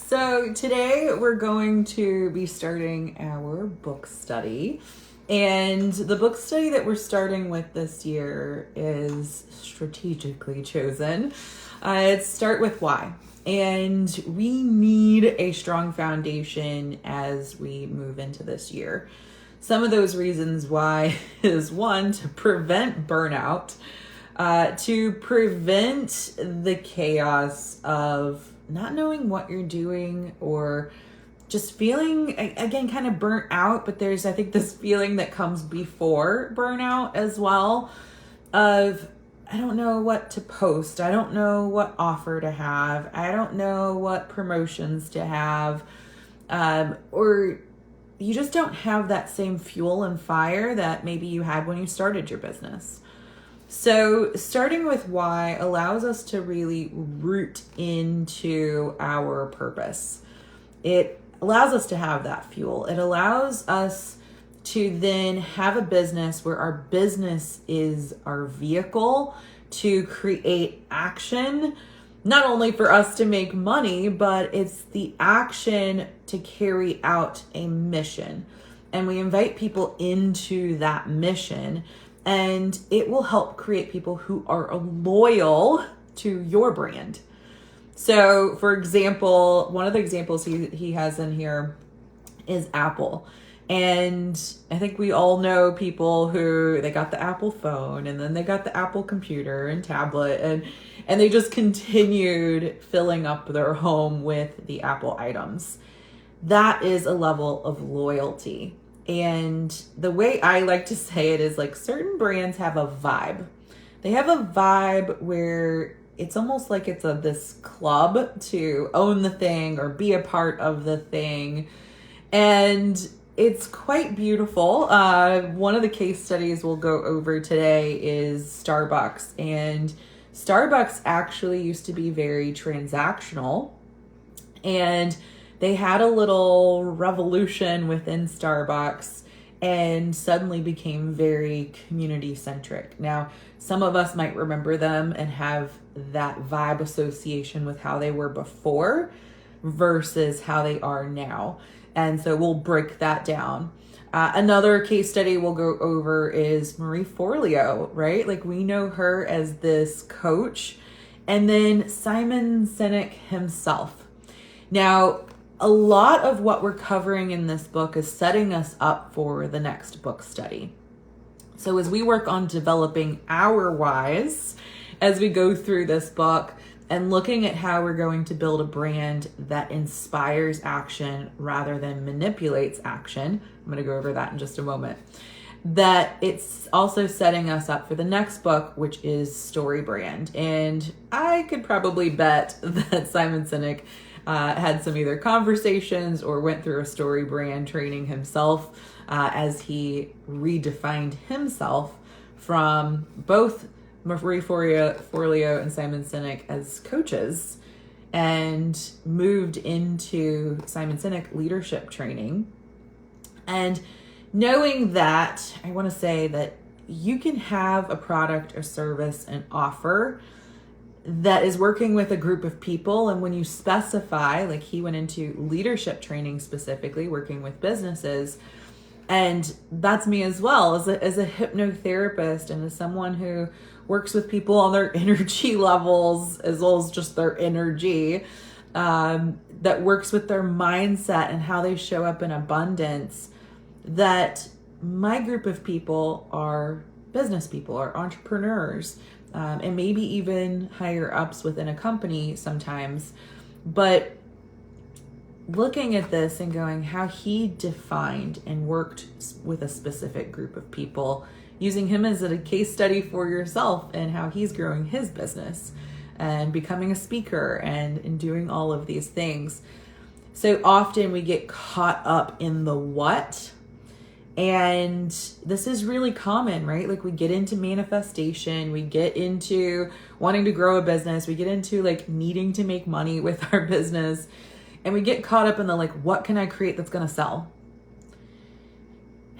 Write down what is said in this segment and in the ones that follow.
So today we're going to be starting our book study. And the book study that we're starting with this year is strategically chosen. It's Start With Why. And we need a strong foundation as we move into this year. Some of those reasons why is one, to prevent burnout, to prevent the chaos of not knowing what you're doing or just feeling, again, kind of burnt out. But there's, I think, this feeling that comes before burnout as well of, I don't know what to post. I don't know what offer to have. I don't know what promotions to have. Or you just don't have that same fuel and fire that maybe you had when you started your business. So starting with why allows us to really root into our purpose. It allows us to have that fuel. It allows us to then have a business where our business is our vehicle to create action, not only for us to make money, but it's the action to carry out a mission. And we invite people into that mission, and it will help create people who are loyal to your brand. So, for example, one of the examples he has in here is Apple. And I think we all know people who, they got the Apple phone and then they got the Apple computer and tablet, and they just continued filling up their home with the Apple items. That is a level of loyalty. And the way I like to say it is, like, certain brands have a vibe. They have a vibe where it's almost like it's this club to own the thing or be a part of the thing. And it's quite beautiful. One of the case studies we'll go over today is Starbucks. And Starbucks actually used to be very transactional. And they had a little revolution within Starbucks and suddenly became very community centric. Now, some of us might remember them and have that vibe association with how they were before versus how they are now. And so we'll break that down. Another case study we'll go over is Marie Forleo, right? Like, we know her as this coach, and then Simon Sinek himself. Now, a lot of what we're covering in this book is setting us up for the next book study. So as we work on developing our whys, as we go through this book and looking at how we're going to build a brand that inspires action rather than manipulates action, I'm going to go over that in just a moment, that it's also setting us up for the next book, which is Story Brand. And I could probably bet that Simon Sinek had some either conversations or went through a story brand training himself as he redefined himself from both Marie Forleo and Simon Sinek as coaches and moved into Simon Sinek leadership training. And knowing that, I want to say that you can have a product or service and offer that is working with a group of people. And when you specify, like he went into leadership training specifically, working with businesses, and that's me as well, as a hypnotherapist and as someone who works with people on their energy levels as well as just their energy, that works with their mindset and how they show up in abundance, that my group of people are business people, are entrepreneurs, and maybe even higher ups within a company sometimes. But looking at this and going how he defined and worked with a specific group of people, using him as a case study for yourself and how he's growing his business and becoming a speaker and doing all of these things. So often we get caught up in the what. And this is really common, right? Like, we get into manifestation, we get into wanting to grow a business, we get into like needing to make money with our business, and we get caught up in the like, what can I create that's going to sell?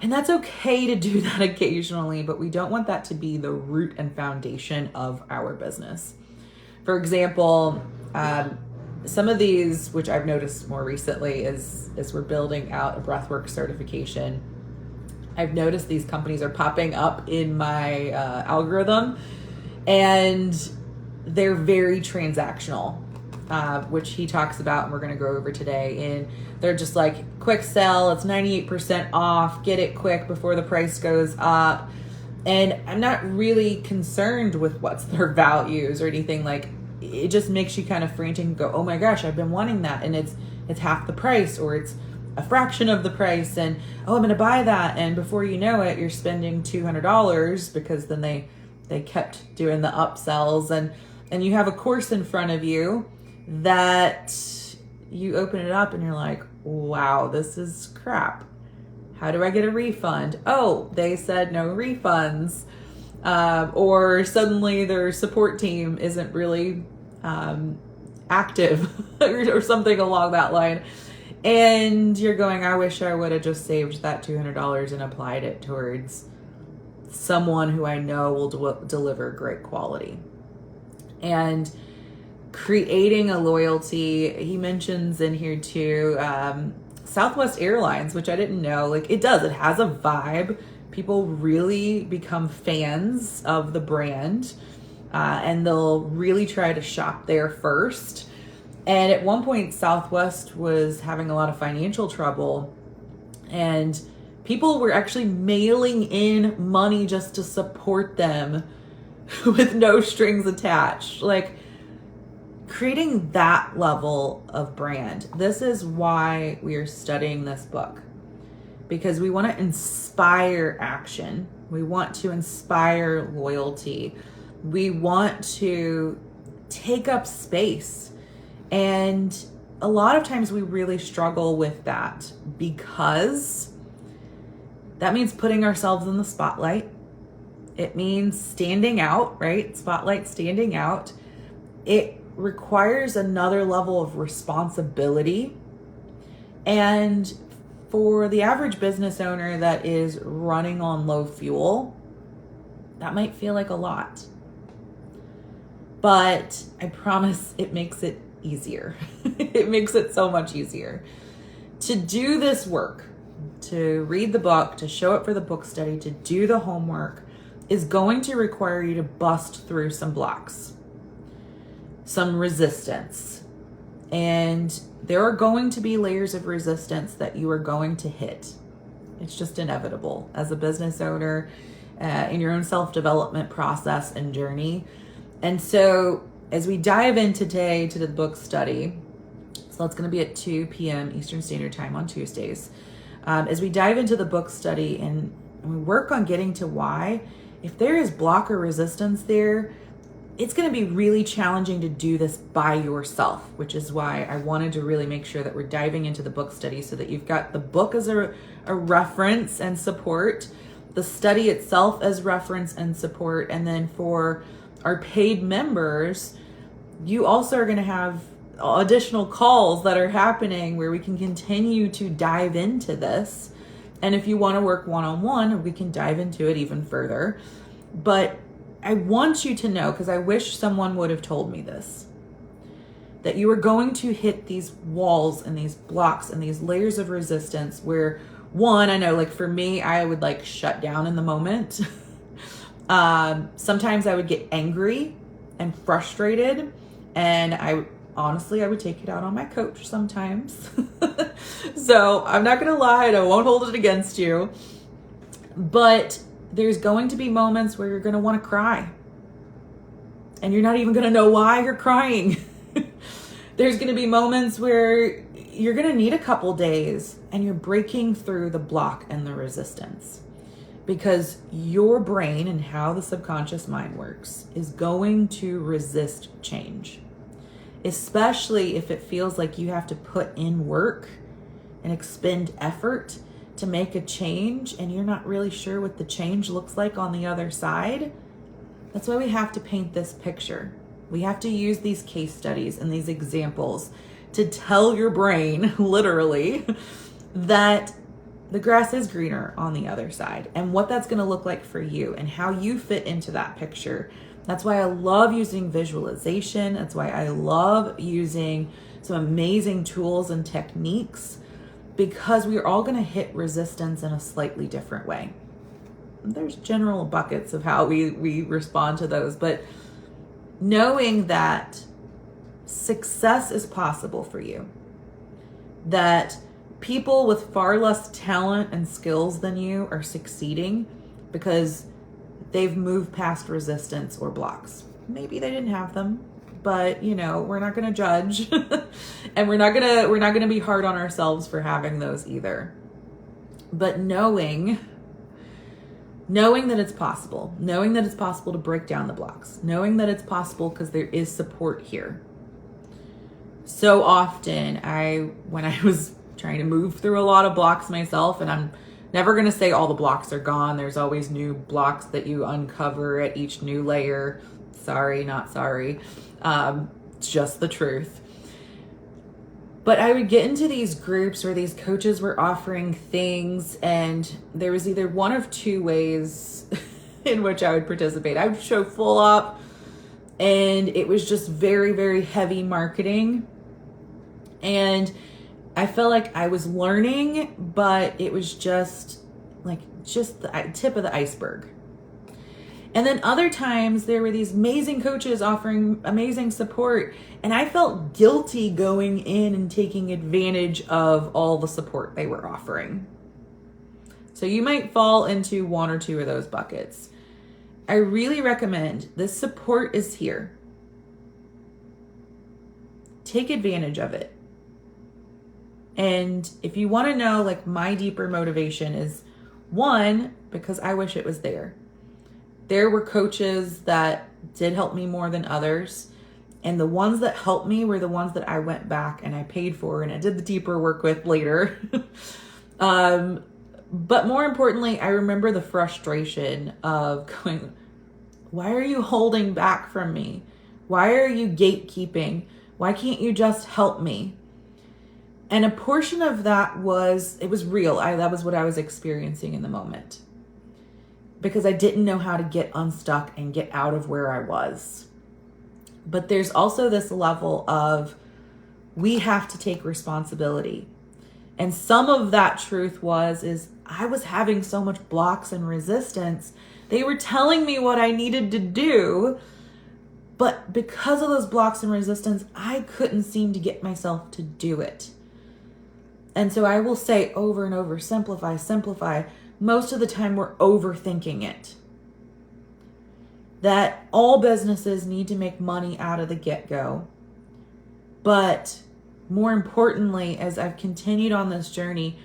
And that's okay to do that occasionally, but we don't want that to be the root and foundation of our business. For example, some of these, which I've noticed more recently, is as we're building out a breathwork certification, I've noticed these companies are popping up in my algorithm, and they're very transactional, which he talks about and we're going to go over today. And they're just like, quick sell, it's 98% off, get it quick before the price goes up. And I'm not really concerned with what's their values or anything. Like, it just makes you kind of frantic and go, oh my gosh, I've been wanting that, and it's half the price, or it's a fraction of the price, and oh, I'm going to buy that. And before you know it, you're spending $200 because then they kept doing the upsells, and you have a course in front of you that you open it up and you're like, wow, this is crap. How do I get a refund? Oh, they said no refunds. Or suddenly their support team isn't really active or something along that line. And you're going, I wish I would have just saved that $200 and applied it towards someone who I know will deliver great quality. And creating a loyalty, he mentions in here too, Southwest Airlines, which I didn't know, like it has a vibe. People really become fans of the brand, and they'll really try to shop there first. And at one point, Southwest was having a lot of financial trouble, and people were actually mailing in money just to support them with no strings attached. Like, creating that level of brand. This is why we are studying this book, because we want to inspire action. We want to inspire loyalty. We want to take up space. And a lot of times we really struggle with that, because that means putting ourselves in the spotlight. It means standing out, right? Spotlight, standing out. It requires another level of responsibility. And for the average business owner that is running on low fuel, that might feel like a lot. But I promise it makes it easier. It makes it so much easier. To do this work, to read the book, to show up for the book study, to do the homework, is going to require you to bust through some blocks, some resistance. And there are going to be layers of resistance that you are going to hit. It's just inevitable as a business owner, in your own self-development process and journey. And so as we dive in today to the book study, so it's going to be at 2 p.m. Eastern Standard Time on Tuesdays. As we dive into the book study and we work on getting to why, if there is block or resistance there, it's going to be really challenging to do this by yourself, which is why I wanted to really make sure that we're diving into the book study so that you've got the book as a reference and support, the study itself as reference and support, and then for our paid members, you also are going to have additional calls that are happening where we can continue to dive into this. And if you want to work one-on-one, we can dive into it even further. But I want you to know, because I wish someone would have told me this, that you are going to hit these walls and these blocks and these layers of resistance where, one, I know, like for me, I would like shut down in the moment. Sometimes I would get angry and frustrated, and I would take it out on my coach sometimes. So I'm not going to lie, and I won't hold it against you, but there's going to be moments where you're going to want to cry, and you're not even going to know why you're crying. There's going to be moments where you're going to need a couple days and you're breaking through the block and the resistance, because your brain and how the subconscious mind works is going to resist change, especially if it feels like you have to put in work and expend effort to make a change and you're not really sure what the change looks like on the other side. That's why we have to paint this picture. We have to use these case studies and these examples to tell your brain, literally, that the grass is greener on the other side, and what that's going to look like for you and how you fit into that picture That's why I love using visualization. That's why I love using some amazing tools and techniques, because we're all going to hit resistance in a slightly different way. There's general buckets of how we respond to those, but knowing that success is possible for you, that people with far less talent and skills than you are succeeding because they've moved past resistance or blocks. Maybe they didn't have them, but we're not going to judge and we're not going to be hard on ourselves for having those either. But knowing that it's possible, knowing that it's possible to break down the blocks, knowing that it's possible because there is support here. So often when I was trying to move through a lot of blocks myself, and I'm never going to say all the blocks are gone. There's always new blocks that you uncover at each new layer. Sorry, not sorry. It's just the truth. But I would get into these groups where these coaches were offering things, and there was either one of two ways in which I would participate. I would show full up, and it was just very, very heavy marketing. And I felt like I was learning, but it was just the tip of the iceberg. And then other times there were these amazing coaches offering amazing support, and I felt guilty going in and taking advantage of all the support they were offering. So you might fall into one or two of those buckets. I really recommend this support is here. Take advantage of it. And if you want to know, my deeper motivation is, one, because I wish it was there. There were coaches that did help me more than others. And the ones that helped me were the ones that I went back and I paid for and I did the deeper work with later. But more importantly, I remember the frustration of going, why are you holding back from me? Why are you gatekeeping? Why can't you just help me? And a portion of that it was real. That was what I was experiencing in the moment, because I didn't know how to get unstuck and get out of where I was. But there's also this level of, we have to take responsibility. And some of that truth is I was having so much blocks and resistance. They were telling me what I needed to do, but because of those blocks and resistance, I couldn't seem to get myself to do it. And so I will say over and over, simplify, simplify. Most of the time we're overthinking it. That all businesses need to make money out of the get-go. But more importantly, as I've continued on this journey,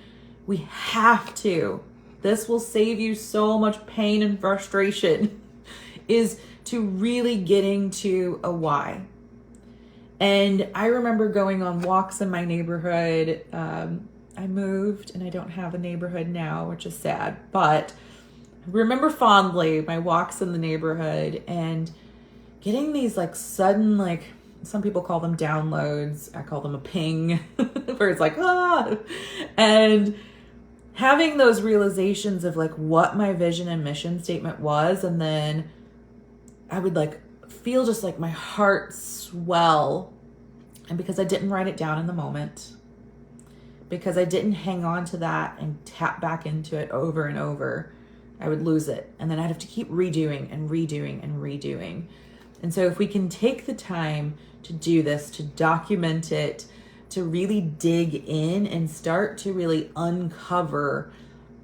we have to. This will save you so much pain and frustration, is to really getting to a why. And I remember going on walks in my neighborhood. I moved and I don't have a neighborhood now, which is sad. But I remember fondly my walks in the neighborhood and getting these sudden, some people call them downloads. I call them a ping, where it's and having those realizations of what my vision and mission statement was. And then I would feel just my heart swell. And because I didn't write it down in the moment, because I didn't hang on to that and tap back into it over and over, I would lose it. And then I'd have to keep redoing and redoing and redoing. And so if we can take the time to do this, to document it, to really dig in and start to really uncover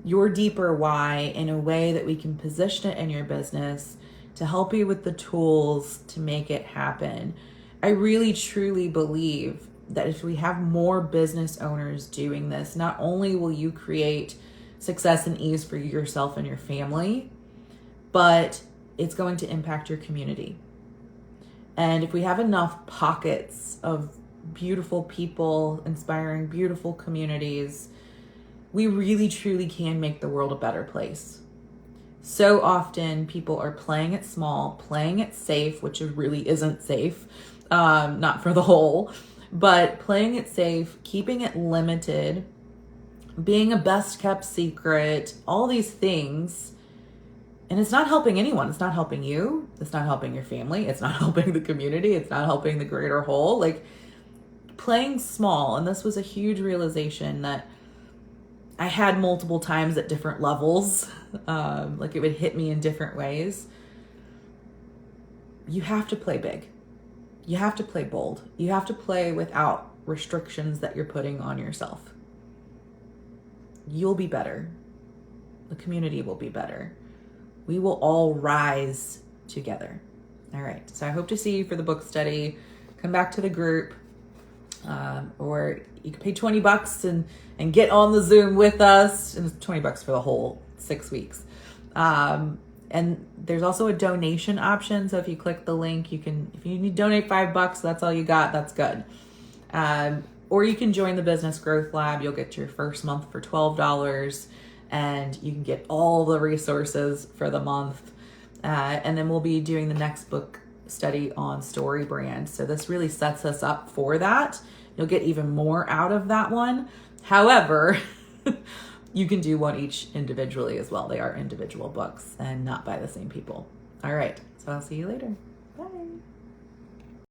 your deeper why in a way that we can position it in your business to help you with the tools to make it happen. I really truly believe that if we have more business owners doing this, not only will you create success and ease for yourself and your family, but it's going to impact your community. And if we have enough pockets of beautiful people, inspiring beautiful communities, we really truly can make the world a better place. So often people are playing it small, playing it safe, which really isn't safe, not for the whole, but playing it safe, keeping it limited, being a best kept secret, all these things. And it's not helping anyone. It's not helping you. It's not helping your family. It's not helping the community. It's not helping the greater whole. Like, playing small. And this was a huge realization that I had multiple times at different levels. Like, it would hit me in different ways. You have to play big. You have to play bold. You have to play without restrictions that you're putting on yourself. You'll be better. The community will be better. We will all rise together. All right. So I hope to see you for the book study. Come back to the group. Or you can pay $20 and get on the Zoom with us. And it's $20 for the whole 6 weeks. And there's also a donation option. So if you click the link, if you need to donate $5, that's all you got, that's good. Or you can join the Business Growth Lab. You'll get your first month for $12. And you can get all the resources for the month. And then we'll be doing the next book study on StoryBrand. So this really sets us up for that. You'll get even more out of that one. However, you can do one each individually as well. They are individual books and not by the same people. All right. So I'll see you later. Bye.